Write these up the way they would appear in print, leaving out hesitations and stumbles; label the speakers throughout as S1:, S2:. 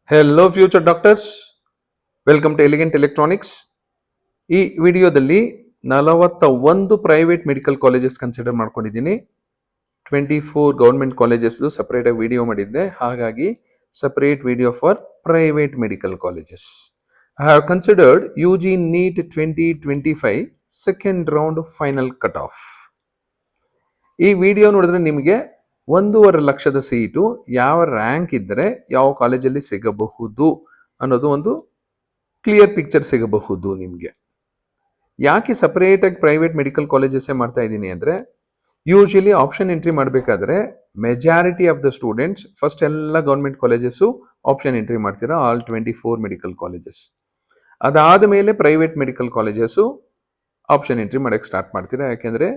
S1: Hello future doctors, welcome to elegant electronics. ಈ ವಿಡಿಯೋದಲ್ಲಿ 41 private medical colleges consider ಮಾಡ್ಕೊಂಡಿದ್ದೀನಿ. 24 government colleges ಸಪರೇಟಾಗಿ video ಮಾಡಿದ್ದೆ, ಹಾಗಾಗಿ separate video for private medical colleges. I have considered UG NEET 2025 second round final cut off. ಈ video ನೋಡಿದ್ರೆ ನಿಮಗೆ 1.5 ಲಕ್ಷದ seat ಯಾವ ರ್ಯಾಂಕ್ ಇದ್ದರೆ ಯಾವ ಕಾಲೇಜಲ್ಲಿ ಸಿಗಬಹುದು ಅನ್ನೋದು ಒಂದು ಕ್ಲಿಯರ್ ಪಿಕ್ಚರ್ ಸಿಗಬಹುದು ನಿಮಗೆ. ಯಾಕೆ ಸಪರೇಟಾಗಿ ಪ್ರೈವೇಟ್ ಮೆಡಿಕಲ್ ಕಾಲೇಜಸ್ಸೇ ಮಾಡ್ತಾ ಇದ್ದೀನಿ ಅಂದರೆ, ಯೂಶಲಿ ಆಪ್ಷನ್ ಎಂಟ್ರಿ ಮಾಡಬೇಕಾದ್ರೆ majority of the students first ಎಲ್ಲ ಗೌರ್ಮೆಂಟ್ ಕಾಲೇಜಸ್ಸು ಆಪ್ಷನ್ ಎಂಟ್ರಿ ಮಾಡ್ತೀರಾ, ಆಲ್ 24 ಮೆಡಿಕಲ್ ಕಾಲೇಜಸ್. ಅದಾದ ಮೇಲೆ private medical colleges option entry ಮಾಡೋಕ್ಕೆ ಸ್ಟಾರ್ಟ್ ಮಾಡ್ತೀರಾ. ಯಾಕೆಂದರೆ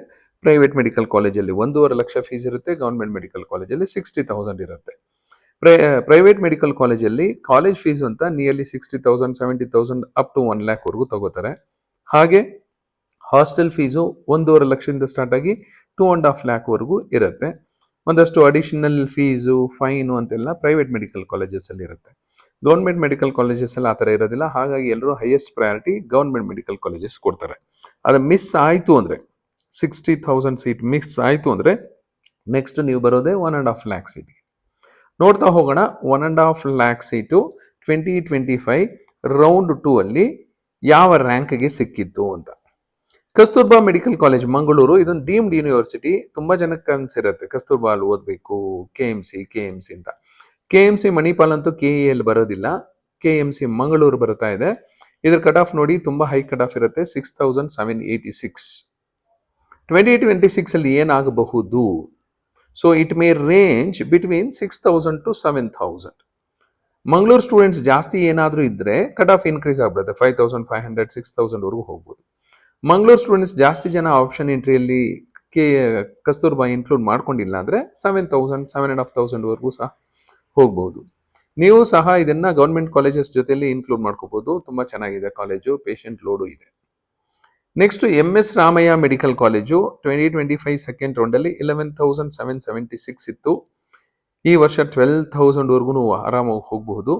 S1: ಪ್ರೈವೇಟ್ ಮೆಡಿಕಲ್ ಕಾಲೇಜಲ್ಲಿ 1.5 ಲಕ್ಷ ಫೀಸ್ ಇರುತ್ತೆ, ಗೌರ್ಮೆಂಟ್ ಮೆಡಿಕಲ್ ಕಾಲೇಜಲ್ಲಿ 60,000 ಇರುತ್ತೆ. ಪ್ರೈವೇಟ್ ಮೆಡಿಕಲ್ ಕಾಲೇಜಲ್ಲಿ ಕಾಲೇಜ್ ಫೀಸ್ ಅಂತ ನಿಯರ್ಲಿ 60,000, 70,000 ಅಪ್ ಟು 1 lakh ತಗೋತಾರೆ. ಹಾಗೆ ಹಾಸ್ಟೆಲ್ ಫೀಸು 1.5 ಲಕ್ಷದಿಂದ ಸ್ಟಾರ್ಟ್ ಆಗಿ 2.5 lakh ಇರುತ್ತೆ. ಒಂದಷ್ಟು ಅಡಿಷನಲ್ ಫೀಸು, ಫೈನು ಅಂತೆಲ್ಲ ಪ್ರೈವೇಟ್ ಮೆಡಿಕಲ್ ಕಾಲೇಜಸ್ಸಲ್ಲಿ ಇರುತ್ತೆ. ಗೌರ್ಮೆಂಟ್ ಮೆಡಿಕಲ್ ಕಾಲೇಜಸ್ಸಲ್ಲಿ ಆ ಥರ ಇರೋದಿಲ್ಲ. ಹಾಗಾಗಿ ಎಲ್ಲರೂ highest priority government medical colleges ಕೊಡ್ತಾರೆ. ಅದು ಮಿಸ್ ಆಯಿತು ಅಂದರೆ 60,000 ಸೀಟ್ ಮಿಸ್ ಆಯಿತು ಅಂದರೆ ನೆಕ್ಸ್ಟ್ ನೀವು ಬರೋದೇ 1.5 lakh ಸೀಟ್. ನೋಡ್ತಾ ಹೋಗೋಣ. 1.5 lakh ಸೀಟು 2025 ರೌಂಡ್ 2 ಅಲ್ಲಿ ಯಾವ ರ್ಯಾಂಕ್ಗೆ ಸಿಕ್ಕಿತ್ತು ಅಂತ. ಕಸ್ತೂರ್ಬಾ ಮೆಡಿಕಲ್ ಕಾಲೇಜ್ ಮಂಗಳೂರು, ಇದೊಂದು ಡೀಮ್ಡ್ ಯೂನಿವರ್ಸಿಟಿ. ತುಂಬ ಜನಕ್ಕೆ ಅನ್ಸಿರುತ್ತೆ ಕಸ್ತೂರ್ಬಾ ಅಲ್ಲಿ ಓದಬೇಕು, KMC ಅಂತ. KMC ಮಣಿಪಾಲ್ ಅಂತೂ KEL ಬರೋದಿಲ್ಲ, KMC ಮಂಗಳೂರು ಬರ್ತಾ ಇದೆ. ಇದ್ರ ಕಟ್ ಆಫ್ ನೋಡಿ, ತುಂಬ ಹೈ ಕಟ್ ಆಫ್ ಇರುತ್ತೆ, 6,786. 2026 ಅಲ್ಲಿ ಏನಾಗಬಹುದು? So it may range between 6,000 to 7,000. Mangaluru students ಜಾಸ್ತಿ ಏನಾದರೂ ಇದ್ದರೆ ಕಟ್ ಆಫ್ ಇನ್ಕ್ರೀಸ್ ಆಗ್ಬಿಡುತ್ತೆ, 5,500, 6,000 ಹೋಗ್ಬೋದು. ಮಂಗಳೂರು ಸ್ಟೂಡೆಂಟ್ಸ್ ಜಾಸ್ತಿ ಜನ ಆಪ್ಷನ್ ಎಂಟ್ರಿಯಲ್ಲಿ ಕಸ್ತೂರ್ಬಾ ಇನ್ಕ್ಲೂಡ್ ಮಾಡ್ಕೊಂಡಿಲ್ಲ ಅಂದರೆ 7,000, 7,500 ಸಹ ಹೋಗ್ಬೋದು. ನೀವು ಸಹ ಇದನ್ನು ಗೌರ್ಮೆಂಟ್ ಕಾಲೇಜಸ್ ಜೊತೆಯಲ್ಲಿ ಇನ್ಕ್ಲೂಡ್ ಮಾಡ್ಕೋಬೋದು. ತುಂಬ ಚೆನ್ನಾಗಿದೆ ಕಾಲೇಜು, ಪೇಷಂಟ್ ಲೋಡು ಇದೆ. Next MS Ramaiah medical college 2025 second ರೌಂಡಲ್ಲಿ 11,776 ಇತ್ತು. ಈ ವರ್ಷ 12,000 ಆರಾಮಾಗಿ ಹೋಗಬಹುದು.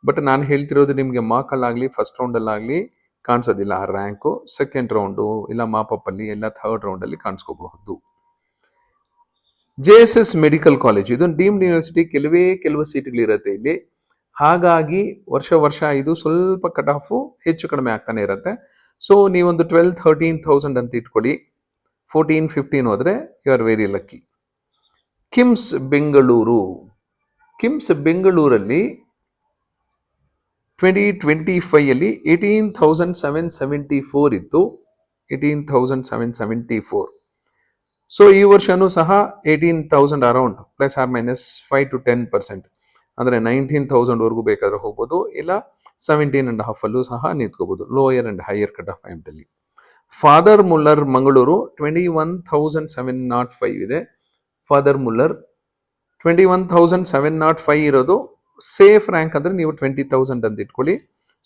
S1: ಬಟ್ ನಾನು ಹೇಳ್ತಿರೋದು ನಿಮಗೆ ಮಾರ್ಕಲ್ಲಾಗಲಿ ಫಸ್ಟ್ ರೌಂಡಲ್ಲಾಗಲಿ ಕಾಣಿಸೋದಿಲ್ಲ ಆ ರ್ಯಾಂಕು. ಸೆಕೆಂಡ್ ರೌಂಡು ಇಲ್ಲ ಮಾಪಪ್ಪಲ್ಲಿ ಇಲ್ಲ ಥರ್ಡ್ ರೌಂಡಲ್ಲಿ ಕಾಣಿಸ್ಕೋಬಹುದು. JSS ಮೆಡಿಕಲ್ ಕಾಲೇಜು, ಇದೊಂದು ಡೀಮ್ಡ್ ಯೂನಿವರ್ಸಿಟಿ. ಕೆಲವು ಸೀಟ್ಗಳಿರುತ್ತೆ ಇಲ್ಲಿ. ಹಾಗಾಗಿ ವರ್ಷ ಇದು ಸ್ವಲ್ಪ ಕಟ್ ಆಫು ಹೆಚ್ಚು ಕಡಿಮೆ ಆಗ್ತಾನೆ ಇರುತ್ತೆ. ಸೊ ನೀವೊಂದು 12,000-13,000 ಅಂತ ಇಟ್ಕೊಳ್ಳಿ. 14-15 ಹೋದರೆ you are very lucky. KIMS ಬೆಂಗಳೂರಲ್ಲಿ 2025 18,774 ಇತ್ತು, 18,774. ಸೊ ಈ ವರ್ಷನೂ ಸಹ 18,000 around plus or minus 5 to 10%, ಅಂದರೆ 19,000 ಬೇಕಾದ್ರೆ ಹೋಗ್ಬೋದು, ಇಲ್ಲ 17.5 ಸಹ ನಿಂತ್ಕೋಬೋದು. Lower and higher cut off ಪಾಯಿಂಟಲ್ಲಿ. ಫಾದರ್ ಮುಲ್ಲರ್ ಮಂಗಳೂರು 21,705 ಇದೆ. ಫಾದರ್ ಮುಲ್ಲರ್ 21,705 ಇರೋದು ಸೇಫ್ ರ್ಯಾಂಕ್ ಅಂದರೆ ನೀವು 20,000 ಅಂತ ಇಟ್ಕೊಳ್ಳಿ.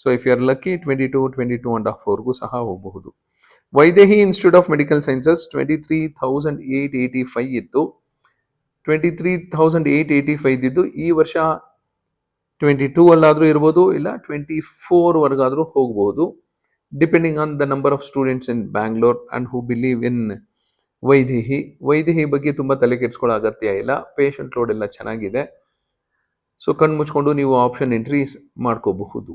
S1: So if you are lucky 22.5 ಸಹ ಹೋಗಬಹುದು. Vaidehi institute of medical sciences 23,885 ಇತ್ತು. 23,885 ಇದ್ದಿದ್ದು ಈ ವರ್ಷ 22 ಅಲ್ಲಾದರೂ ಇರ್ಬೋದು, ಇಲ್ಲ 24 ಹೋಗ್ಬೋದು, depending on the number of students in Bangalore and who believe in Vaidehi ಬಗ್ಗೆ ತುಂಬ ತಲೆ ಕೆಡಿಸ್ಕೊಳ್ಳೋ ಅಗತ್ಯ ಇಲ್ಲ. ಪೇಷಂಟ್ ಲೋಡ್ ಎಲ್ಲ ಚೆನ್ನಾಗಿದೆ. ಸೊ ಕಣ್ಣು ಮುಚ್ಕೊಂಡು ನೀವು ಆಪ್ಷನ್ ಎಂಟ್ರೀಸ್ ಮಾಡ್ಕೋಬಹುದು.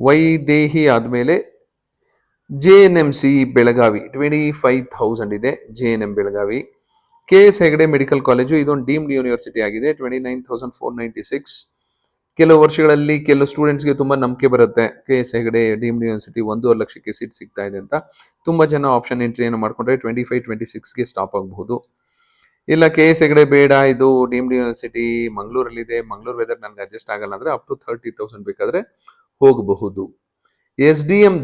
S1: ವೈದೇಹಿ ಆದಮೇಲೆ JNMC ಬೆಳಗಾವಿ 25,000 ಇದೆ. JNM Belagavi. KS Hegde medical college, ಇದೊಂದು ಡೀಮ್ಡ್ ಯೂನಿವರ್ಸಿಟಿ ಆಗಿದೆ. 29,496. ಕೆಲವು ವರ್ಷಗಳಲ್ಲಿ ಕೆಲವು ಸ್ಟೂಡೆಂಟ್ಸ್ಗೆ ತುಂಬ ನಂಬಿಕೆ ಬರುತ್ತೆ, KS ಹೆಗಡೆ ಡೀಮ್ಡ್ ಯೂನಿವರ್ಸಿಟಿ 1.5 ಲಕ್ಷಕ್ಕೆ ಸೀಟ್ ಸಿಗ್ತಾ ಇದೆ ಅಂತ. ತುಂಬ ಜನ ಆಪ್ಷನ್ ಎಂಟ್ರಿಯನ್ನು ಮಾಡ್ಕೊಂಡ್ರೆ 25-26ಗೆ ಸ್ಟಾಪ್ ಆಗಬಹುದು. ಇಲ್ಲ KS ಹೆಗಡೆ ಬೇಡ, ಇದು ಡೀಮ್ಡ್ ಯೂನಿವರ್ಸಿಟಿ ಮಂಗಳೂರಲ್ಲಿದೆ, ಮಂಗಳೂರು ವೆದರ್ ನನಗೆ ಅಡ್ಜಸ್ಟ್ ಆಗಲ್ಲ ಅಂದರೆ ಅಪ್ ಟು 30,000 ಬೇಕಾದರೆ ಹೋಗಬಹುದು. SDM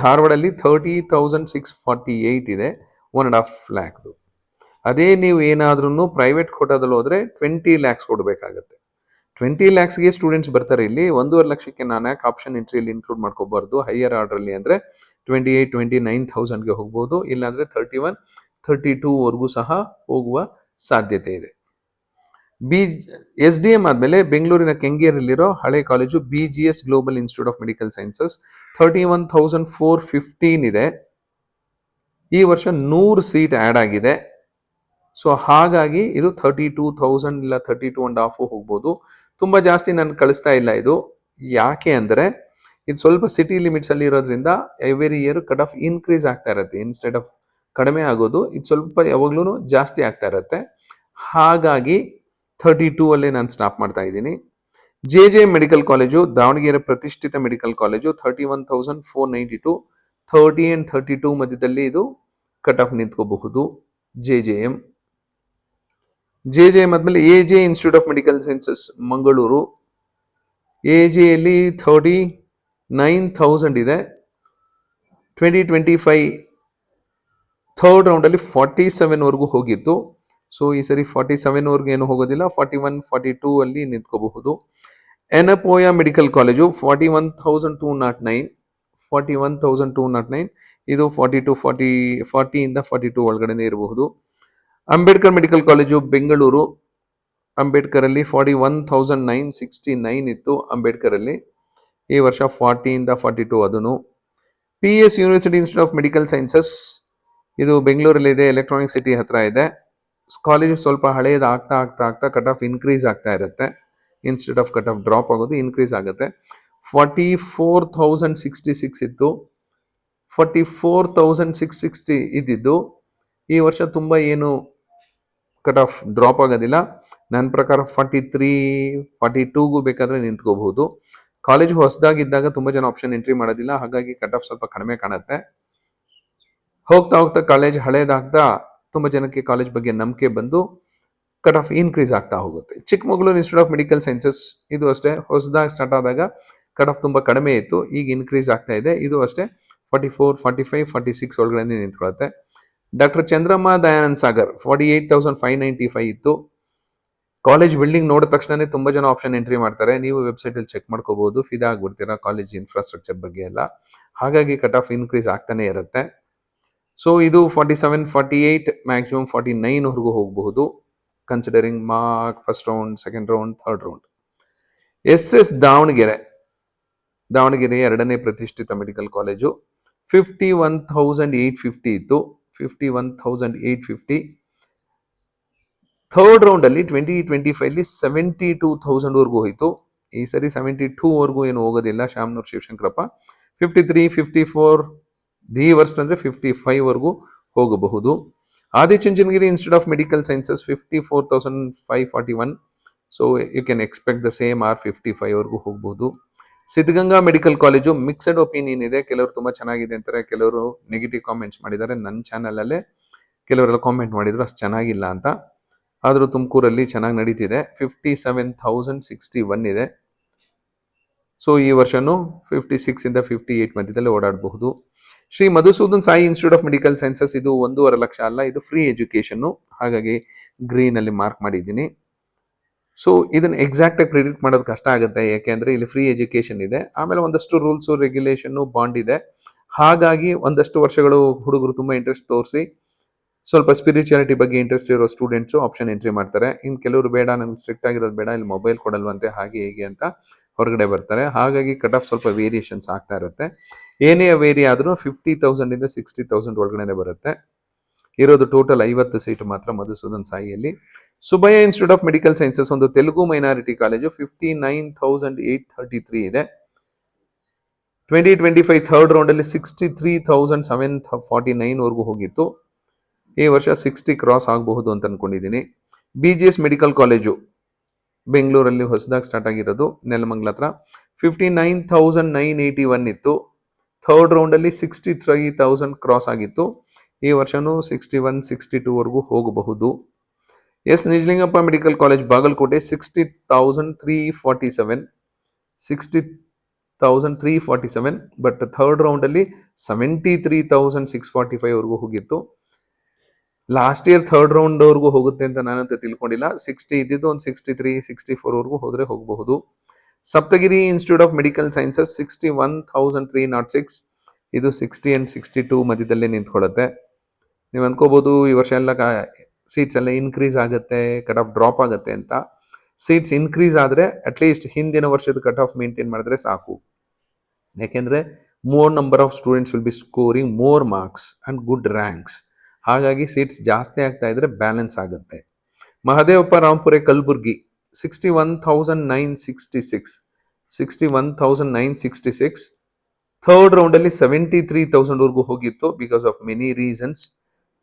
S1: ಧಾರವಾಡಲ್ಲಿ 30,648 ಇದೆ, 1.5 lakh. ಅದೇ ನೀವು ಏನಾದ್ರೂ ಪ್ರೈವೇಟ್ ಕೋಟಾದಲ್ಲಿ ಹೋದರೆ 20 lakhs ಕೊಡಬೇಕಾಗತ್ತೆ. 20 lakhsಗೆ ಸ್ಟೂಡೆಂಟ್ಸ್ ಬರ್ತಾರೆ ಇಲ್ಲಿ. 1.5 ಲಕ್ಷಕ್ಕೆ ನಾನು ಯಾಕೆ ಆಪ್ಷನ್ ಎಂಟ್ರಿಯಲ್ಲಿ ಇನ್ಕ್ಲೂಡ್ ಮಾಡ್ಕೋಬಾರ್ದು? ಹೈಯರ್ ಆರ್ಡ್ರಲ್ಲಿ ಅಂದರೆ 28-29,000ಗೆ ಹೋಗ್ಬೋದು, ಇಲ್ಲಾಂದರೆ 31-32 ಸಹ ಹೋಗುವ ಸಾಧ್ಯತೆ ಇದೆ. SDM ಆದಮೇಲೆ ಬೆಂಗಳೂರಿನ ಕೆಂಗೇರಿಯಲ್ಲಿರೋ ಹಳೆ college BGS global institute of medical sciences 31,415 ಇದೆ. ಈ ವರ್ಷ 100 ಸೀಟ್ ಆ್ಯಡ್ ಆಗಿದೆ. ಸೊ ಹಾಗಾಗಿ ಇದು 32,000 ಇಲ್ಲ 32.5 ಹೋಗ್ಬೋದು. ತುಂಬ ಜಾಸ್ತಿ ನಾನು ಕಳಿಸ್ತಾ ಇಲ್ಲ ಇದು. ಯಾಕೆ ಅಂದರೆ ಇದು ಸ್ವಲ್ಪ ಸಿಟಿ ಲಿಮಿಟ್ಸಲ್ಲಿ ಇರೋದ್ರಿಂದ every year cut off increase ಆಗ್ತಾ ಇರುತ್ತೆ. ಇನ್ಸ್ಟೆಡ್ ಆಫ್ ಕಡಿಮೆ ಆಗೋದು ಇದು ಸ್ವಲ್ಪ ಯಾವಾಗ್ಲೂ ಜಾಸ್ತಿ ಆಗ್ತಾ ಇರುತ್ತೆ. ಹಾಗಾಗಿ 32 ಅಲ್ಲೇ ನಾನು ಸ್ಟಾಪ್ ಮಾಡ್ತಾ ಇದ್ದೀನಿ. JJ ಮೆಡಿಕಲ್ ಕಾಲೇಜು ದಾವಣಗೆರೆ ಪ್ರತಿಷ್ಠಿತ ಮೆಡಿಕಲ್ ಕಾಲೇಜು 31,492, 30 and 32 ಮಧ್ಯದಲ್ಲಿ ಇದು ಕಟ್ ಆಫ್ ನಿಂತ್ಕೋಬಹುದು. JJM ಆದ್ಮೇಲೆ AJ institute of medical sciences Mangaluru. AJಯಲ್ಲಿ 39,000 ಇದೆ. 2025 ಥರ್ಡ್ ರೌಂಡಲ್ಲಿ 47ವರೆಗೂ ಹೋಗಿತ್ತು. ಸೊ ಈ ಸರಿ 47ವರೆಗೂ ಏನು ಹೋಗೋದಿಲ್ಲ, 41, 42 ಅಲ್ಲಿ ನಿಂತ್ಕೋಬಹುದು. ಎನಪೋಯ ಮೆಡಿಕಲ್ ಕಾಲೇಜು 41,209, ಇದು 40 ಇಂದ 42 ಒಳಗಡೆ ಇರಬಹುದು. ಅಂಬೇಡ್ಕರ್ ಮೆಡಿಕಲ್ ಕಾಲೇಜು ಬೆಂಗಳೂರು, ಅಂಬೇಡ್ಕರ್ ಅಲ್ಲಿ 41,969 ಇತ್ತು ಅಂಬೇಡ್ಕರ್ ಅಲ್ಲಿ. ಈ ವರ್ಷ 40 ಇಂದ 42 ಅದನ್ನು. PS university institute of medical sciences, ಇದು ಬೆಂಗಳೂರಲ್ಲಿ ಇದೆ, ಎಲೆಕ್ಟ್ರಾನಿಕ್ ಸಿಟಿ ಹತ್ರ ಇದೆ. ಕಾಲೇಜು ಸ್ವಲ್ಪ ಹಳೆಯದು ಆಗ್ತಾ ಕಟ್ ಆಫ್ ಇನ್ಕ್ರೀಸ್ ಆಗ್ತಾ ಇರುತ್ತೆ. Instead off cut off drop ಆಗೋದು ಇನ್ಕ್ರೀಸ್ ಆಗುತ್ತೆ. 44,066 ಇತ್ತು, 44,660 ಇದ್ದಿದ್ದು. ಈ ವರ್ಷ ತುಂಬ ಏನು ಕಟ್ ಆಫ್ ಡ್ರಾಪ್ ಆಗೋದಿಲ್ಲ. ನನ್ನ ಪ್ರಕಾರ 43, 42ಗೂ ಬೇಕಾದರೆ ನಿಂತ್ಕೋಬಹುದು. ಕಾಲೇಜು ಹೊಸದಾಗಿದ್ದಾಗ ತುಂಬ ಜನ ಆಪ್ಷನ್ ಎಂಟ್ರಿ ಮಾಡೋದಿಲ್ಲ, ಹಾಗಾಗಿ ಕಟ್ ಆಫ್ ಸ್ವಲ್ಪ ಕಡಿಮೆ ಕಾಣುತ್ತೆ. ಹೋಗ್ತಾ ಕಾಲೇಜ್ ಹಳೇದಾಗ್ತಾ ತುಂಬ ಜನಕ್ಕೆ ಕಾಲೇಜ್ ಬಗ್ಗೆ ನಂಬಿಕೆ ಬಂದು ಕಟ್ ಆಫ್ ಇನ್ಕ್ರೀಸ್ ಆಗ್ತಾ ಹೋಗುತ್ತೆ. Chikkamagaluru institute of medical sciences, ಇದು ಅಷ್ಟೇ ಹೊಸದಾಗಿ ಸ್ಟಾರ್ಟ್ ಆದಾಗ ಕಟ್ ಆಫ್ ತುಂಬ ಕಡಿಮೆ ಇತ್ತು, ಈಗ ಇನ್ಕ್ರೀಸ್ ಆಗ್ತಾ ಇದೆ. ಇದು ಅಷ್ಟೇ 44, 45, 46 ಒಳಗಡೆ ನಿಂತ್ಕೊಳ್ಳುತ್ತೆ. ಡಾಕ್ಟರ್ ಚಂದ್ರಮ್ಮ ದಯಾನಂದ್ ಸಾಗರ್ 48,595 ಇತ್ತು. ಕಾಲೇಜ್ ಬಿಲ್ಡಿಂಗ್ ನೋಡಿದ ತಕ್ಷಣನೇ ತುಂಬ ಜನ ಆಪ್ಷನ್ ಎಂಟ್ರಿ ಮಾಡ್ತಾರೆ. ನೀವು ವೆಬ್ಸೈಟಲ್ಲಿ ಚೆಕ್ ಮಾಡ್ಕೋಬಹುದು, ಫಿದಾ ಆಗ್ಬಿಡ್ತೀರಾ ಕಾಲೇಜ್ ಇನ್ಫ್ರಾಸ್ಟ್ರಕ್ಚರ್ ಬಗ್ಗೆ ಎಲ್ಲ. ಹಾಗಾಗಿ ಕಟ್ ಆಫ್ ಇನ್ಕ್ರೀಸ್ ಆಗ್ತಾನೆ ಇರುತ್ತೆ. ಸೊ ಇದು 47, 48, ಮ್ಯಾಕ್ಸಿಮಮ್ 49ವರೆಗೂ ಹೋಗಬಹುದು, considering mark first round, second round, third round. SS Davanagere ಎರಡನೇ ಪ್ರತಿಷ್ಠಿತ ಮೆಡಿಕಲ್ ಕಾಲೇಜು 51,850 ಇತ್ತು, 51,850. ಥರ್ಡ್ ರೌಂಡಲ್ಲಿ 2025 72,000ವರೆಗೂ ಹೋಯಿತು. ಈ ಸರಿ 72ವರೆಗೂ ಏನು ಹೋಗೋದಿಲ್ಲ. ಶಾಮನೂರ್ ಶಿವಶಂಕರಪ್ಪ 53, 54, ದಿ ವರ್ಸ್ಟ್ ಅಂದರೆ 55ವರೆಗೂ ಹೋಗಬಹುದು. Adichunchanagiri institute of medical sciences 54,541. So you can expect the same or 55ವರೆಗೂ ಹೋಗ್ಬೋದು. Siddaganga medical college mixed opinion ಇದೆ. ಕೆಲವರು ತುಂಬ ಚೆನ್ನಾಗಿದೆ ಅಂತಾರೆ, ಕೆಲವರು ನೆಗೆಟಿವ್ ಕಾಮೆಂಟ್ಸ್ ಮಾಡಿದ್ದಾರೆ. ನನ್ನ ಚಾನಲಲ್ಲೇ ಕೆಲವರೆಲ್ಲ ಕಾಮೆಂಟ್ ಮಾಡಿದ್ರು ಅಷ್ಟು ಚೆನ್ನಾಗಿಲ್ಲ ಅಂತ. ಆದರೂ ತುಮಕೂರಲ್ಲಿ ಚೆನ್ನಾಗಿ ನಡೀತಿದೆ. 57,061 ಇದೆ. ಸೊ ಈ ವರ್ಷನೂ 56 ಇಂದ 58 ಮಧ್ಯದಲ್ಲಿ ಓಡಾಡಬಹುದು. Shri Madhusudan Sai institute of medical sciences, ಇದು 1.5 ಲಕ್ಷ ಅಲ್ಲ, ಇದು ಫ್ರೀ ಎಜುಕೇಷನ್ನು, ಹಾಗಾಗಿ ಗ್ರೀನಲ್ಲಿ ಮಾರ್ಕ್ ಮಾಡಿದ್ದೀನಿ. ಸೊ ಇದನ್ನು ಎಕ್ಸಾಕ್ಟಾಗಿ ಪ್ರಿಡಿಕ್ಟ್ ಮಾಡೋದು ಕಷ್ಟ ಆಗುತ್ತೆ, ಯಾಕೆಂದರೆ ಇಲ್ಲಿ ಫ್ರೀ ಎಜುಕೇಷನ್ ಇದೆ. ಆಮೇಲೆ ಒಂದಷ್ಟು ರೂಲ್ಸು, ರೆಗ್ಯುಲೇಷನ್ನು, ಬಾಂಡ್ ಇದೆ. ಹಾಗಾಗಿ ಒಂದಷ್ಟು ವರ್ಷಗಳು ಹುಡುಗರು ತುಂಬ ಇಂಟ್ರೆಸ್ಟ್ ತೋರಿಸಿ ಸ್ವಲ್ಪ ಸ್ಪಿರಿಚುಯಾಲಿಟಿ ಬಗ್ಗೆ ಇಂಟ್ರೆಸ್ಟ್ ಇರೋ ಸ್ಟೂಡೆಂಟ್ಸು ಆಪ್ಷನ್ ಎಂಟ್ರಿ ಮಾಡ್ತಾರೆ. ಇನ್ನು ಕೆಲವರು ಬೇಡ, ನನಗೆ ಸ್ಟ್ರಿಕ್ಟ್ ಆಗಿರೋದು ಬೇಡ, ಇಲ್ಲಿ ಮೊಬೈಲ್ ಕೊಡಲ್ವಂತೆ, ಹಾಗೆ ಹೀಗೆ ಅಂತ ಹೊರಗಡೆ ಬರ್ತಾರೆ. ಹಾಗಾಗಿ ಕಟ್ ಆಫ್ ಸ್ವಲ್ಪ ವೇರಿಯೇಷನ್ಸ್ ಆಗ್ತಾ ಇರುತ್ತೆ. ಏನೇ ವೇರಿ ಆದರೂ 50,000 ಇಂದ 60,000 ಒಳಗಡೆ ಬರುತ್ತೆ. ಇರೋದು ಟೋಟಲ್ 50 ಸೀಟು ಮಾತ್ರ ಮಧುಸೂದನ್ ಸಾಯಿಯಲ್ಲಿ. Subbaiah institute of medical sciences, ಒಂದು ತೆಲುಗು ಮೈನಾರಿಟಿ ಕಾಲೇಜು, 59,833 ಇದೆ. 2025 ಥರ್ಡ್ ರೌಂಡಲ್ಲಿ 63,749ವರೆಗೂ ಹೋಗಿತ್ತು. ಈ ವರ್ಷ 60 ಕ್ರಾಸ್ ಆಗಬಹುದು ಅಂತ ಅನ್ಕೊಂಡಿದ್ದೀನಿ. BGS ಮೆಡಿಕಲ್ ಕಾಲೇಜು ಬೆಂಗಳೂರಲ್ಲಿ ಹೊಸದಾಗಿ ಸ್ಟಾರ್ಟ್ ಆಗಿರೋದು, ನೆಲಮಂಗಲ ಹತ್ರ, 59,981 ಇತ್ತು. ಥರ್ಡ್ ರೌಂಡಲ್ಲಿ 63,000 ಕ್ರಾಸ್ ಆಗಿತ್ತು. ಈ ವರ್ಷನೂ 61, 62ವರೆಗೂ ಹೋಗಬಹುದು. Nijalingappa medical college Bagalkot 60,347, but third ರೌಂಡಲ್ಲಿ 73,645ವರೆಗೂ ಹೋಗಿತ್ತು. ಲಾಸ್ಟ್ ಇಯರ್ ಥರ್ಡ್ ರೌಂಡ್ವರೆಗೂ ಹೋಗುತ್ತೆ ಅಂತ ನಾನಂತ ತಿಳ್ಕೊಂಡಿಲ್ಲ. 60 ಇದ್ದಿದ್ದು ಒಂದು 63, 64ವರೆಗೂ ಹೋದರೆ ಹೋಗಬಹುದು. Saptagiri institute of medical sciences 61,306, ಇದು 60 and 62 ಮಧ್ಯದಲ್ಲೇ ನಿಂತ್ಕೊಳ್ಳುತ್ತೆ. ನೀವು ಅಂದ್ಕೋಬೋದು ಈ ವರ್ಷ ಎಲ್ಲ ಸೀಟ್ಸ್ ಎಲ್ಲ ಇನ್ಕ್ರೀಸ್ ಆಗುತ್ತೆ, ಕಟ್ ಆಫ್ ಡ್ರಾಪ್ ಆಗುತ್ತೆ ಅಂತ. ಸೀಟ್ಸ್ ಇನ್ಕ್ರೀಸ್ ಆದರೆ ಅಟ್ಲೀಸ್ಟ್ ಹಿಂದಿನ ವರ್ಷದ ಕಟ್ ಆಫ್ ಮೇಂಟೈನ್ ಮಾಡಿದ್ರೆ ಸಾಕು. ಯಾಕೆಂದರೆ more number of students will be scoring more marks and good ranks. ಹಾಗಾಗಿ ಸೀಟ್ಸ್ ಜಾಸ್ತಿ ಆಗ್ತಾ ಇದ್ರೆ ಬ್ಯಾಲೆನ್ಸ್ ಆಗುತ್ತೆ. ಮಹದೇವಪ್ಪ ರಾಂಪುರೆ ಕಲಬುರ್ಗಿ 61,966 ಥರ್ಡ್ ರೌಂಡಲ್ಲಿ 73,000ವರೆಗೂ ಹೋಗಿತ್ತು because of many reasons.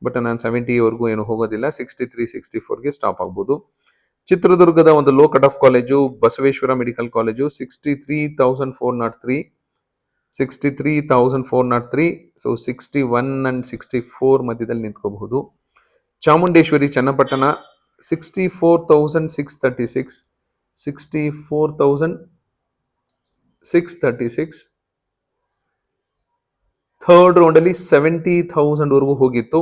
S1: But ನಾನು 70ವರೆಗೂ ಏನು ಹೋಗೋದಿಲ್ಲ, 63-64ಗೆ ಸ್ಟಾಪ್ ಆಗ್ಬೋದು. ಚಿತ್ರದುರ್ಗದ ಒಂದು low cut off college Basaveshwara medical college 63,403. So 61 and 64 ಮಧ್ಯದಲ್ಲಿ ನಿಂತ್ಕೋಬಹುದು. ಚಾಮುಂಡೇಶ್ವರಿ ಚನ್ನಪಟ್ಟಣ 64,636 ಥರ್ಡ್ ರೌಂಡಲ್ಲಿ 70,000ವರೆಗೂ ಹೋಗಿತ್ತು.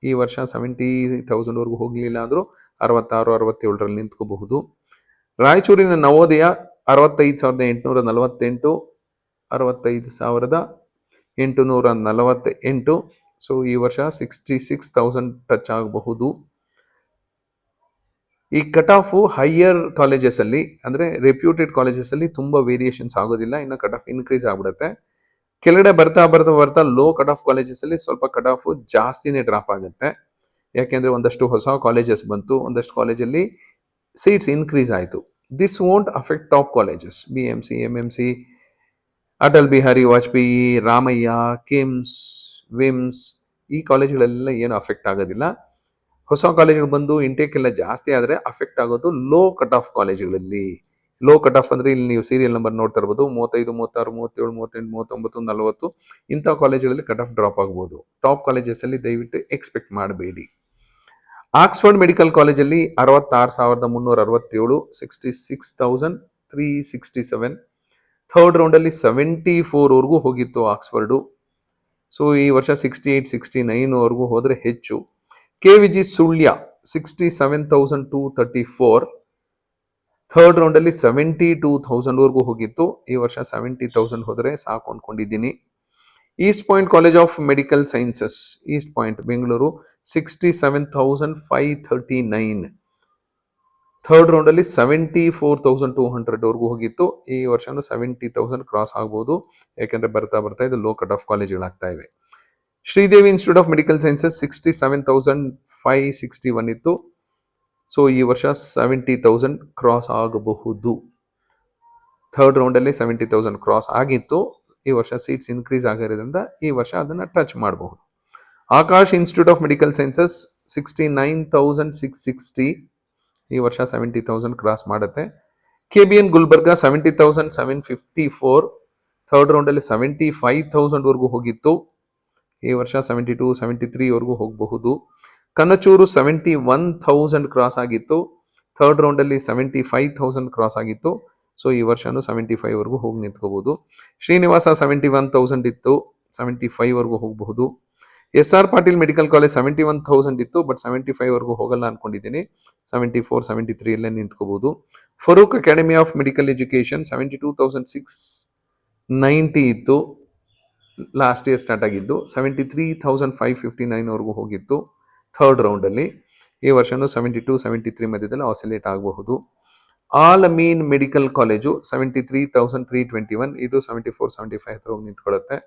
S1: ಈ ವರ್ಷ 70,000ವರೆಗೂ ಹೋಗಲಿಲ್ಲ ಆದರೂ 66-67ರಲ್ಲಿ ನಿಂತ್ಕೋಬಹುದು. ರಾಯಚೂರಿನ ನವೋದಯ 65,848, 65,848. ಸೊ ಈ ವರ್ಷ 66,000 ಟಚ್ ಆಗಬಹುದು. ಈ ಕಟ್ ಆಫು ಹೈಯರ್ ಕಾಲೇಜಸಲ್ಲಿ ಅಂದರೆ ರೆಪ್ಯೂಟೆಡ್ ಕಾಲೇಜಸಲ್ಲಿ ತುಂಬ ವೇರಿಯೇಷನ್ಸ್ ಆಗೋದಿಲ್ಲ, ಇನ್ನು ಕಟ್ ಆಫ್ ಇನ್ಕ್ರೀಸ್ ಆಗ್ಬಿಡುತ್ತೆ. ಕೆಳಗಡೆ ಬರ್ತಾ ಲೋ ಕಟ್ ಆಫ್ ಕಾಲೇಜಸಲ್ಲಿ ಸ್ವಲ್ಪ ಕಟ್ ಆಫು ಜಾಸ್ತಿನೇ ಡ್ರಾಪ್ ಆಗುತ್ತೆ. ಯಾಕೆಂದರೆ ಒಂದಷ್ಟು ಹೊಸ ಕಾಲೇಜಸ್ ಬಂತು, ಒಂದಷ್ಟು ಕಾಲೇಜಲ್ಲಿ ಸೀಟ್ಸ್ ಇನ್ಕ್ರೀಸ್ ಆಯಿತು. This won't affect top colleges, BMC, MMC, Atal Bihari Vajpayee, Ramaiah, KIMS, VIMS, ಈ ಕಾಲೇಜುಗಳೆಲ್ಲ ಏನು ಅಫೆಕ್ಟ್ ಆಗೋದಿಲ್ಲ. ಹೊಸ ಕಾಲೇಜುಗಳು ಬಂದು ಇಂಟೇಕ್ ಎಲ್ಲ ಜಾಸ್ತಿ ಆದರೆ ಅಫೆಕ್ಟ್ ಆಗೋದು ಲೋ ಕಟ್ ಆಫ್ ಕಾಲೇಜುಗಳಲ್ಲಿ. ಲೋ ಕಟ್ ಆಫ್ ಅಂದರೆ ಇಲ್ಲಿ ನೀವು ಸೀರಿಯಲ್ ನಂಬರ್ ನೋಡ್ತಾ ಇರ್ಬೋದು, 35, 36, 37, 38, 39, 40 ಇಂಥ ಕಾಲೇಜುಗಳಲ್ಲಿ ಕಟ್ ಆಫ್ ಡ್ರಾಪ್ ಆಗ್ಬೋದು. ಟಾಪ್ ಕಾಲೇಜಸಲ್ಲಿ ದಯವಿಟ್ಟು ಎಕ್ಸ್ಪೆಕ್ಟ್ ಮಾಡಬೇಡಿ. ಆಕ್ಸ್ಫರ್ಡ್ ಮೆಡಿಕಲ್ ಕಾಲೇಜಲ್ಲಿ 66,367, 66,367. ಥರ್ಡ್ ರೌಂಡಲ್ಲಿ 74ವರೆಗೂ ಹೋಗಿತ್ತು ಆಕ್ಸ್ಫರ್ಡು. ಸೊ ಈ ವರ್ಷ 68-69ವರೆಗೂ ಹೋದರೆ ಹೆಚ್ಚು. KVG ಸುಳ್ಯ 67,234, ಥರ್ಡ್ ರೌಂಡಲ್ಲಿ 72,000ವರೆಗೂ ಹೋಗಿತ್ತು. ಈ ವರ್ಷ 70,000 ಹೋದರೆ ಸಾಕು ಅಂದ್ಕೊಂಡಿದ್ದೀನಿ. East point college of medical sciences, east point Bengaluru 67,539, third ರೌಂಡಲ್ಲಿ 74,200ವರೆಗೂ ಹೋಗಿತ್ತು. ಈ ವರ್ಷನೂ 70,000 ಕ್ರಾಸ್ ಆಗ್ಬೋದು, ಯಾಕೆಂದರೆ ಬರ್ತಾ ಇದು ಲೋ ಕಟ್ ಆಫ್ ಕಾಲೇಜುಗಳಾಗ್ತಾ ಇವೆ. Sridevi institute of medical sciences 67,561 ಇತ್ತು. ಸೊ ಈ ವರ್ಷ 70,000 ಕ್ರಾಸ್ ಆಗಬಹುದು. ಥರ್ಡ್ ರೌಂಡಲ್ಲಿ 70,000 ಕ್ರಾಸ್ ಆಗಿತ್ತು. ಈ ವರ್ಷ ಸೀಟ್ಸ್ ಇನ್ಕ್ರೀಸ್ ಆಗಿರೋದ್ರಿಂದ ಈ ವರ್ಷ ಅದನ್ನು ಟಚ್ ಮಾಡಬಹುದು. Akash institute of medical sciences 69,660, ಈ ವರ್ಷ 70,000 ಕ್ರಾಸ್ ಮಾಡುತ್ತೆ. KBN ಗುಲ್ಬರ್ಗ 70,754, ಥರ್ಡ್ ರೌಂಡಲ್ಲಿ 75,000ವರೆಗೂ ಹೋಗಿತ್ತು. ಈ ವರ್ಷ 72-73ವರೆಗೂ ಹೋಗಬಹುದು. ಕನಚೂರು 71,000 ಕ್ರಾಸ್ ಆಗಿತ್ತು. ಥರ್ಡ್ ರೌಂಡಲ್ಲಿ 75,000 ಕ್ರಾಸ್ ಆಗಿತ್ತು. ಸೊ ಈ ವರ್ಷನೂ 75ವರೆಗೂ ಹೋಗಿ ನಿಂತ್ಕೋಬಹುದು. ಶ್ರೀನಿವಾಸ 71,000 ಇತ್ತು, 75ವರೆಗೂ ಹೋಗಬಹುದು. SR ಪಾಟೀಲ್ ಮೆಡಿಕಲ್ ಕಾಲೇಜ್ 71,000 ಇತ್ತು, ಬಟ್ 75ವರೆಗೂ ಹೋಗಲ್ಲ ಅಂದ್ಕೊಂಡಿದ್ದೀನಿ. 74-73 ನಿಂತ್ಕೋಬಹುದು. Farooq academy of medical education 72,690 ಇತ್ತು, ಲಾಸ್ಟ್ ಇಯರ್ ಸ್ಟಾರ್ಟ್ ಆಗಿದ್ದು. 73,559ವರೆಗೂ ಹೋಗಿತ್ತು ಥರ್ಡ್ ರೌಂಡಲ್ಲಿ. ಈ ವರ್ಷನೂ 72-73 ಮಧ್ಯದಲ್ಲಿ ಆಸಿಲೇಟ್ ಆಗಬಹುದು. ಆಲ್ ಮೀನ್ ಮೆಡಿಕಲ್ ಕಾಲೇಜು 73,321, ಇದು 74-75 ಹತ್ರ ಹೋಗಿ ನಿಂತ್ಕೊಳ್ಳುತ್ತೆ.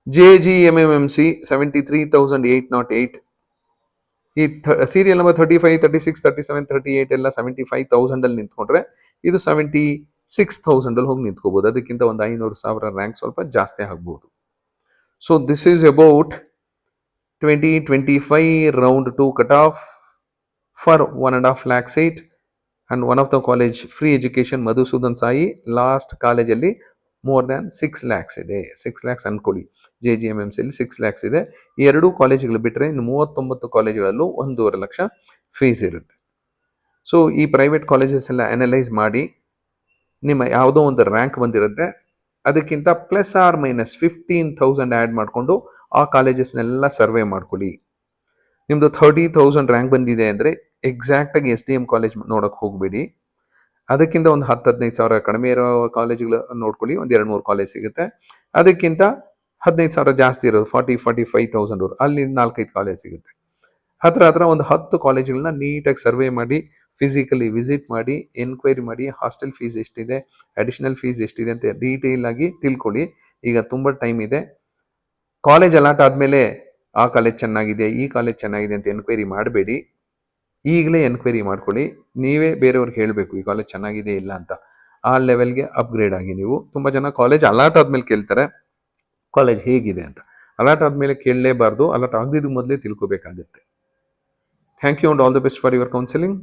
S1: JGMMMC 73,808, ಈ ಸೀರಿಯಲ್ ನಂಬರ್ 35, 36, 37, 38 ಎಲ್ಲ 75,000 ನಿಂತ್ಕೊಂಡ್ರೆ ಇದು 76,000 ಹೋಗಿ ನಿಂತ್ಕೋಬಹುದು. ಅದಕ್ಕಿಂತ ಒಂದು 500,000 ರ್ಯಾಂಕ್ ಸ್ವಲ್ಪ ಜಾಸ್ತಿ ಆಗ್ಬೋದು. So this is about 2025 round 2 cutoff for 1.5 lakh seat, and one of the college free education Madhusudan Sai last college ಅಲ್ಲಿ more than 6 lakhs ಇದೆ. 6 lakhs ಅನ್ಕೊಳ್ಳಿ, JGMMC ಅಲ್ಲಿ 6 lakhs ಇದೆ. ಈ ಎರಡೂ ಕಾಲೇಜುಗಳು ಬಿಟ್ಟರೆ ಇನ್ನು 39 ಕಾಲೇಜುಗಳಲ್ಲೂ 1.5 ಲಕ್ಷ ಫೀಸ್ ಇರುತ್ತೆ. ಸೊ ಈ ಪ್ರೈವೇಟ್ ಕಾಲೇಜಸ್ ಎಲ್ಲ ಅನಲೈಸ್ ಮಾಡಿ ನಿಮ್ಮ ಯಾವುದೋ ಒಂದು ರ್ಯಾಂಕ್ ಬಂದಿರುತ್ತೆ, ಅದಕ್ಕಿಂತ +or-15,000 ಆ್ಯಡ್ ಮಾಡಿಕೊಂಡು ಆ ಕಾಲೇಜಸ್ನೆಲ್ಲ ಸರ್ವೆ ಮಾಡ್ಕೊಳ್ಳಿ. ನಿಮ್ಮದು 30,000 ರ್ಯಾಂಕ್ ಬಂದಿದೆ ಅಂದರೆ ಎಕ್ಸಾಕ್ಟಾಗಿ SDM ಕಾಲೇಜ್ ನೋಡೋಕ್ಕೆ ಹೋಗಬೇಡಿ. ಅದಕ್ಕಿಂತ ಒಂದು 10-15,000 ಕಡಿಮೆ ಇರೋ ಕಾಲೇಜುಗಳು ನೋಡ್ಕೊಳ್ಳಿ, ಒಂದು 2-3 ಕಾಲೇಜ್ ಸಿಗುತ್ತೆ. ಅದಕ್ಕಿಂತ 15,000 ಜಾಸ್ತಿ ಇರೋದು 40-45,000 ಅಲ್ಲಿ 4-5 ಕಾಲೇಜ್ ಸಿಗುತ್ತೆ. ಹತ್ರ ಒಂದು 10 ಕಾಲೇಜುಗಳನ್ನ ನೀಟಾಗಿ ಸರ್ವೆ ಮಾಡಿ ಫಿಸಿಕಲಿ ವಿಸಿಟ್ ಮಾಡಿ ಎನ್ಕ್ವೈರಿ ಮಾಡಿ ಹಾಸ್ಟೆಲ್ ಫೀಸ್ ಎಷ್ಟಿದೆ, ಅಡಿಷನಲ್ ಫೀಸ್ ಎಷ್ಟಿದೆ ಅಂತ ಡೀಟೇಲ್ ಆಗಿ ತಿಳ್ಕೊಳ್ಳಿ. ಈಗ ತುಂಬ ಟೈಮ್ ಇದೆ. ಕಾಲೇಜ್ ಅಲಾಟ್ ಆದಮೇಲೆ ಆ ಕಾಲೇಜ್ ಚೆನ್ನಾಗಿದೆ, ಈ ಕಾಲೇಜ್ ಚೆನ್ನಾಗಿದೆ ಅಂತ ಎನ್ಕ್ವೈರಿ ಮಾಡಬೇಡಿ. ಈಗಲೇ ಎನ್ಕ್ವೈರಿ ಮಾಡ್ಕೊಳ್ಳಿ. ನೀವೇ ಬೇರೆಯವ್ರಿಗೆ ಹೇಳಬೇಕು ಈ ಕಾಲೇಜ್ ಚೆನ್ನಾಗಿದೆ ಇಲ್ಲ ಅಂತ. ಆ ಲೆವೆಲ್ಗೆ ಅಪ್ಗ್ರೇಡ್ ಆಗಿ ನೀವು. ತುಂಬ ಜನ ಕಾಲೇಜ್ ಅಲಾಟ್ ಆದಮೇಲೆ ಕೇಳ್ತಾರೆ ಕಾಲೇಜ್ ಹೇಗಿದೆ ಅಂತ. ಅಲಾಟ್ ಆದಮೇಲೆ ಕೇಳಲೇಬಾರ್ದು, ಅಲಾಟ್ ಆಗದಿದ್ದು ಮೊದಲೇ ತಿಳ್ಕೊಬೇಕಾಗುತ್ತೆ. Thank you and all the best for your counselling.